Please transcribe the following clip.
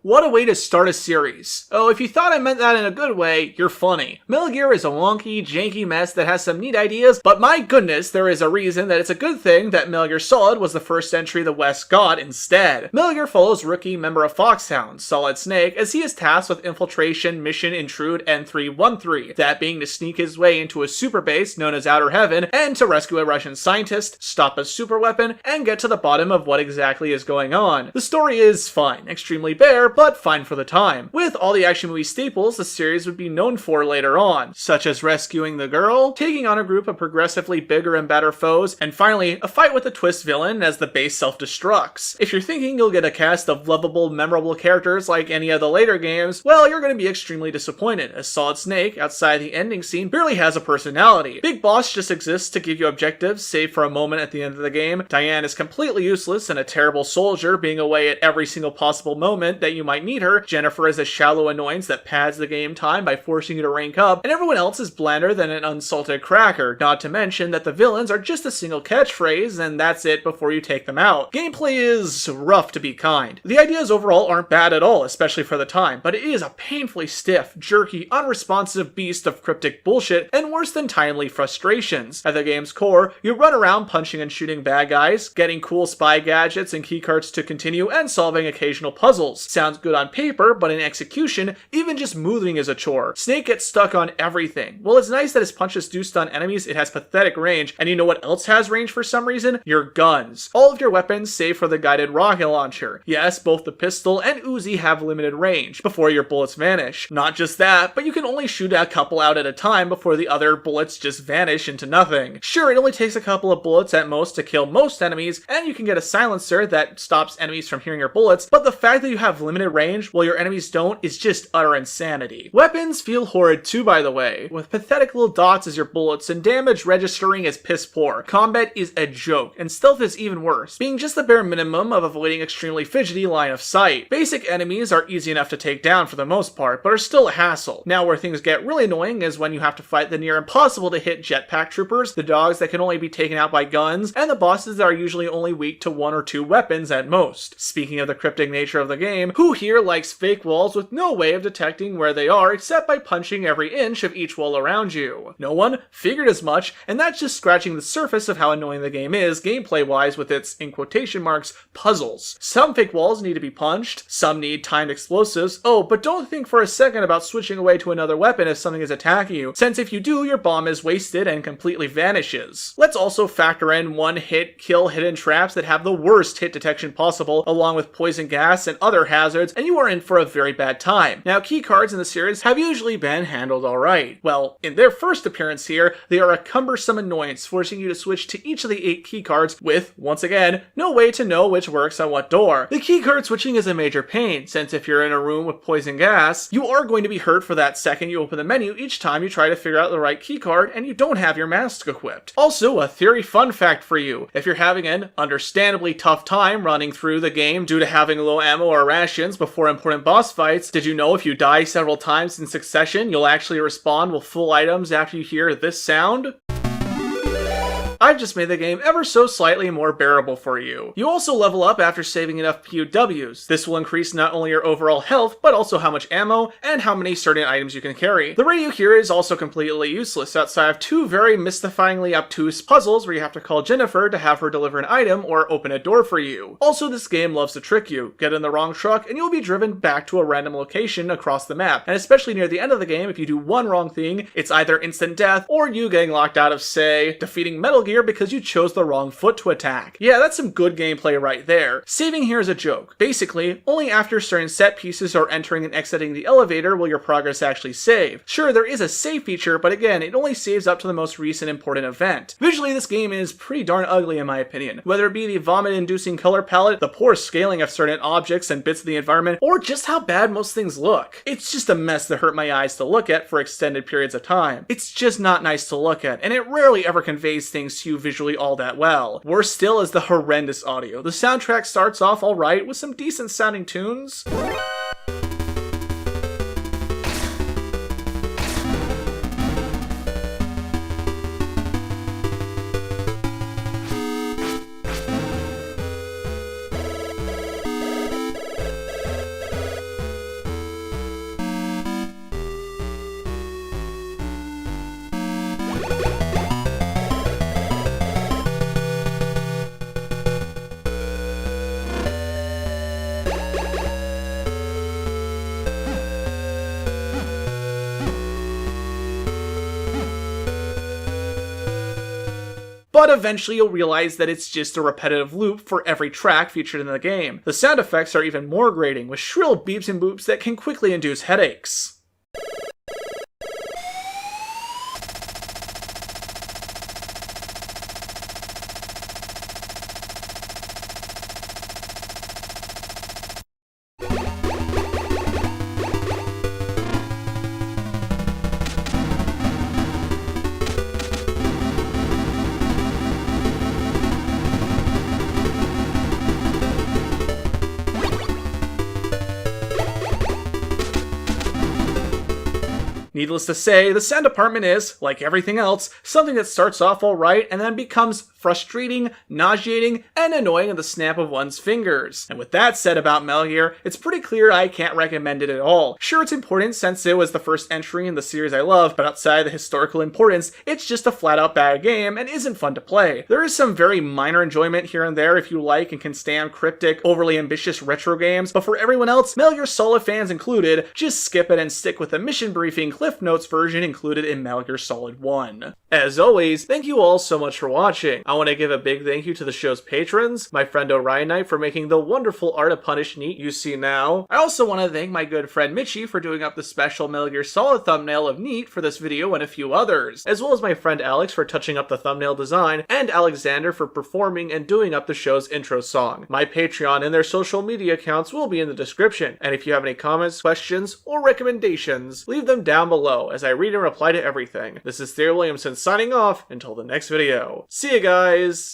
What a way to start a series. Oh, if you thought I meant that in a good way, you're funny. Metal Gear is a wonky, janky mess that has some neat ideas, but my goodness, there is a reason that it's a good thing that Metal Gear Solid was the first entry the West got instead. Metal Gear follows rookie member of Foxhound, Solid Snake, as he is tasked with infiltration mission Intrude N313, that being to sneak his way into a super base known as Outer Heaven, and to rescue a Russian scientist, stop a super weapon, and get to the bottom of what exactly is going on. The story is fine, extremely bare, but fine for the time. With all the action movie staples the series would be known for later on, such as rescuing the girl, taking on a group of progressively bigger and better foes, and finally, a fight with a twist villain as the base self-destructs. If you're thinking you'll get a cast of lovable, memorable characters like any of the later games, well, you're going to be extremely disappointed, as Solid Snake, outside the ending scene, barely has a personality. Big Boss just exists to give you objectives, save for a moment at the end of the game. Diane is completely useless and a terrible soldier, being away at every single possible moment that you might need her. Jennifer is a shallow annoyance that pads the game time by forcing you to rank up, and everyone else is blander than an unsalted cracker, not to mention that the villains are just a single catchphrase, and that's it before you take them out. Gameplay is rough to be kind. The ideas overall aren't bad at all, especially for the time, but it is a painfully stiff, jerky, unresponsive beast of cryptic bullshit and worse than timely frustrations. At the game's core, you run around punching and shooting bad guys, getting cool spy gadgets and keycards to continue, and solving occasional puzzles. Sounds good on paper, but in execution, even just moving is a chore. Snake gets stuck on everything. While it's nice that his punches do stun enemies, it has pathetic range, and you know what else has range for some reason? Your guns. All of your weapons, save for the guided rocket launcher. Yes, both the pistol and Uzi have limited range, before your bullets vanish. Not just that, but you can only shoot a couple out at a time before the other bullets just vanish into nothing. Sure, it only takes a couple of bullets at most to kill most enemies, and you can get a silencer that stops enemies from hearing your bullets, but the fact that you have limited range while your enemies don't is just utter insanity. Weapons feel horrid too, by the way, with pathetic little dots as your bullets and damage registering as piss poor. Combat is a joke, and stealth is even worse, being just the bare minimum of avoiding extremely fidgety line of sight. Basic enemies are easy enough to take down for the most part, but are still a hassle. Now where things get really annoying is when you have to fight the near impossible to hit jetpack troopers, the dogs that can only be taken out by guns, and the bosses that are usually only weak to one or two weapons at most. Speaking of the cryptic nature of the game, who here likes fake walls with no way of detecting where they are except by punching every inch of each wall around you? No one? Figured as much, and that's just scratching the surface of how annoying the game is gameplay-wise with its, in quotation marks, puzzles. Some fake walls need to be punched, some need timed explosives. Oh, but don't think for a second about switching away to another weapon if something is attacking you, since if you do, your bomb is wasted and completely vanishes. Let's also factor in one-hit kill hidden traps that have the worst hit detection possible, along with poison gas and other hazards, and you are in for a very bad time. Now, keycards in the series have usually been handled alright. Well, in their first appearance here, they are a cumbersome annoyance, forcing you to switch to each of the 8 keycards with, once again, no way to know which works on what door. The keycard switching is a major pain, since if you're in a room with poison gas, you are going to be hurt for that second you open the menu each time you try to figure out the right keycard and you don't have your mask equipped. Also, a Thierry fun fact for you. If you're having an understandably tough time running through the game due to having low ammo or rations before important boss fights, did you know if you die several times in succession, you'll actually respawn with full items after you hear this sound? I've just made the game ever so slightly more bearable for you. You also level up after saving enough POWs. This will increase not only your overall health, but also how much ammo and how many certain items you can carry. The radio here is also completely useless outside of 2 very mystifyingly obtuse puzzles where you have to call Jennifer to have her deliver an item or open a door for you. Also, this game loves to trick you. Get in the wrong truck and you'll be driven back to a random location across the map. And especially near the end of the game, if you do one wrong thing, it's either instant death or you getting locked out of, say, defeating Metal Gear because you chose the wrong foot to attack. Yeah, that's some good gameplay right there. Saving here is a joke. Basically, only after certain set pieces or entering and exiting the elevator will your progress actually save. Sure, there is a save feature, but again, it only saves up to the most recent important event. Visually, this game is pretty darn ugly in my opinion. Whether it be the vomit-inducing color palette, the poor scaling of certain objects and bits of the environment, or just how bad most things look. It's just a mess that hurt my eyes to look at for extended periods of time. It's just not nice to look at, and it rarely ever conveys things suits you visually all that well. Worse still is the horrendous audio. The soundtrack starts off alright with some decent sounding tunes. But eventually you'll realize that it's just a repetitive loop for every track featured in the game. The sound effects are even more grating, with shrill beeps and boops that can quickly induce headaches. Needless to say, the sound department is, like everything else, something that starts off alright and then becomes frustrating, nauseating, and annoying at the snap of one's fingers. And with that said about Metal Gear, it's pretty clear I can't recommend it at all. Sure, it's important since it was the first entry in the series I love, but outside the historical importance, it's just a flat out bad game and isn't fun to play. There is some very minor enjoyment here and there if you like and can stand cryptic, overly ambitious retro games, but for everyone else, Metal Gear Solid fans included, just skip it and stick with the mission briefing Cliff Notes version included in Metal Gear Solid 1. As always, thank you all so much for watching. I want to give a big thank you to the show's patrons, my friend Orion Knight for making the wonderful Art of Punish Neat you see now. I also want to thank my good friend Mitchie for doing up the special Metal Gear Solid thumbnail of Neat for this video and a few others, as well as my friend Alex for touching up the thumbnail design, and Alexander for performing and doing up the show's intro song. My Patreon and their social media accounts will be in the description, and if you have any comments, questions, or recommendations, leave them down below as I read and reply to everything. This is Thierry Williamson signing off until the next video. See you guys!